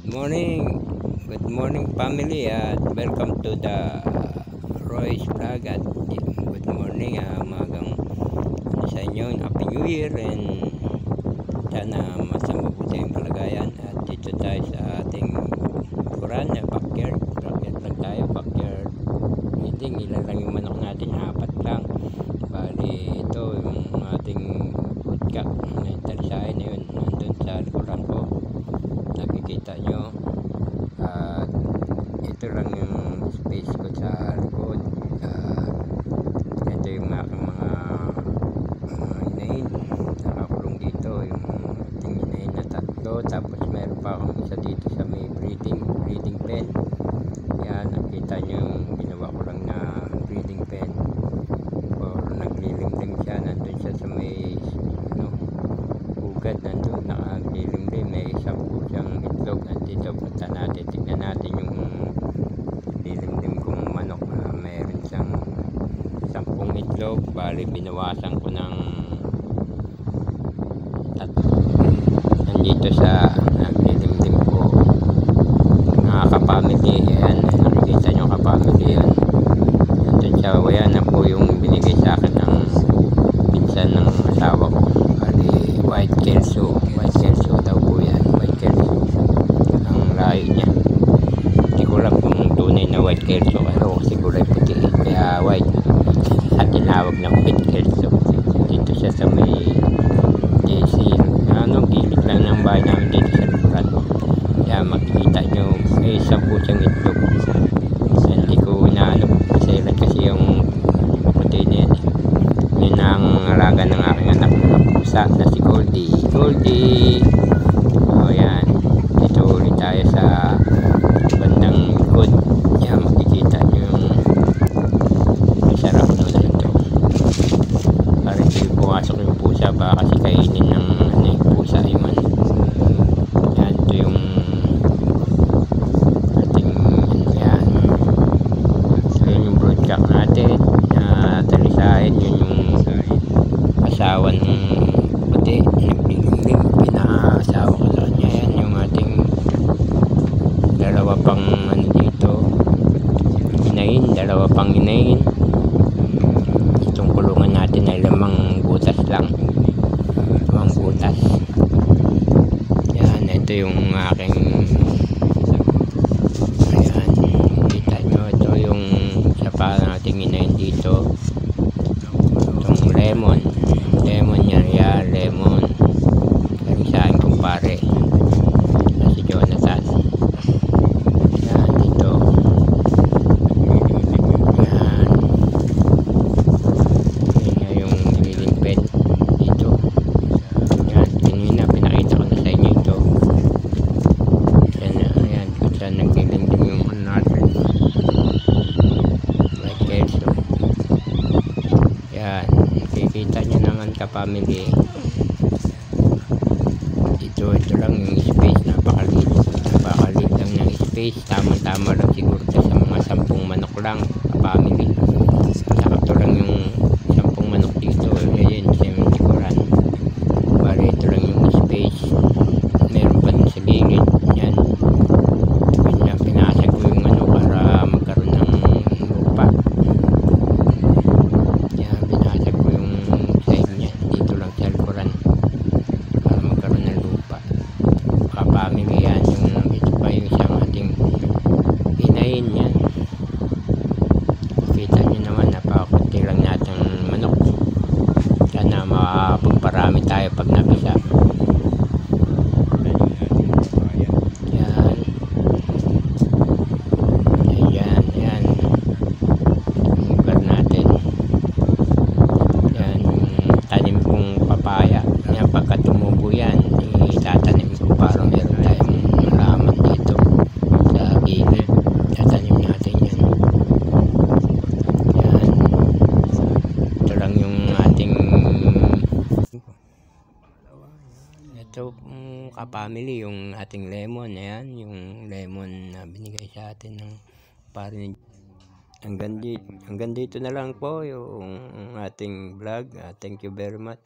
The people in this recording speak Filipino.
Good morning family at welcome to the Roy's Vlog at good morning umagang sa inyo, Happy New Year and sana mas mabuti ang kalagayan. At dito tayo sa ating kuran na backyard lang tayo, backyard feeding. Ilan lang yung manok natin, 4 lang. Bali ito yung ating woodcock na talisain na yun, nandun sa likuran ko, nakikita nyo. At ito lang yung space ko sa likod. Ito yung aking mga inahin nakakulong dito, yung ating inahin na 3, tapos meron pa akong isa dito sa may breeding pen. Yan, nakita nyo yung ginawa ko lang na breeding pen or naglilimlim siya. Nandun siya sa may bugad, nandun nakaglilimlim, may 10 siyang itlog. Nandito, punta natin, tignan natin yung lilimlim kong manok. Mayroon siyang 10 itlog, bali binawasan ko ng 3 nandito sa naglilimlim ko, mga kapamilya. Ayan, nakikita nyo kapamilya yan. Nandun siya, yan na po yung binigay sa akin ng pinsan ng asawa ko. Bali white kelso daw po yan, white kelso ang lahi niya. Hindi ko alam kung tunay na white kelso, pero siguro ay puti kaya white at tinawag ng white kelso. Dito siya sa may JC, gilid lang ng bahay namin dito sa likuran. Kaya makikita nyo may 10 siyang itlog. Hindi ko inaano kasi yung puti na yan. Yun ang alaga ng aking anak na pusa na si Goldie. O yan, dito ulit tayo sa bandang likod. Yan, makikita nyo yung masarap na ito. Para hindi pumasok yung pusa, baka kasi kainin ng yung pusa yung yan, ito yung ating yan. So yun yung broodcock natin na talisahin. Yun yung asawa ng puti, naglilimlim, pinaasawa ko sa kanya. Yan yung ating dalawa pang dalawa pang inahin. Itong kulungan natin ay 5 butas lang, 5 butas. Yan, ito yung aking, ayan, kita nyo, ito yung sapa nating inahin dito. Itong lemon yan, lemon galing sa aking kumpare na si Jonathan. Yan, dito yan yung breeding pen dito. Yan, kanina pinakita ko na sa inyo ito. Yan, kung saan naglilimlim yung natin like kelso. Yan, nakikita nyo naman kapamilya. Ito lang yung space, napakaliit lang ng space. Tama lang siguro sa mga 10 manok lang kapamilya. Saka ito lang yung 10 manok dito. Ayan, sa likuran. Bali ito lang yung space. Meron pa din sa gilid. Yan, pinasag ko yung para magkaroon ng lupa. Yan, pinasag ko yung side niya dito lang sa likuran para magkaroon ng lupa. Kapamilya yan, yung ito pa yung isang ating inahin. Yan, kita nyo naman, napakunti lang natin manok. Sana mapagparami tayo pag nabisa. Yan yung lugar natin. Yan yung tanim kong papaya. Yan, pagka tumubo yan, itatanim ko para meron tayong halaman dito sa gilid. Tatanim natin yan. Yan, ito lang yung ating ito kapamilya, yung ating lemon. Ayan, yung lemon na binigay sa atin ng parin. Hanggang dito na lang po yung ating vlog. Thank you very much.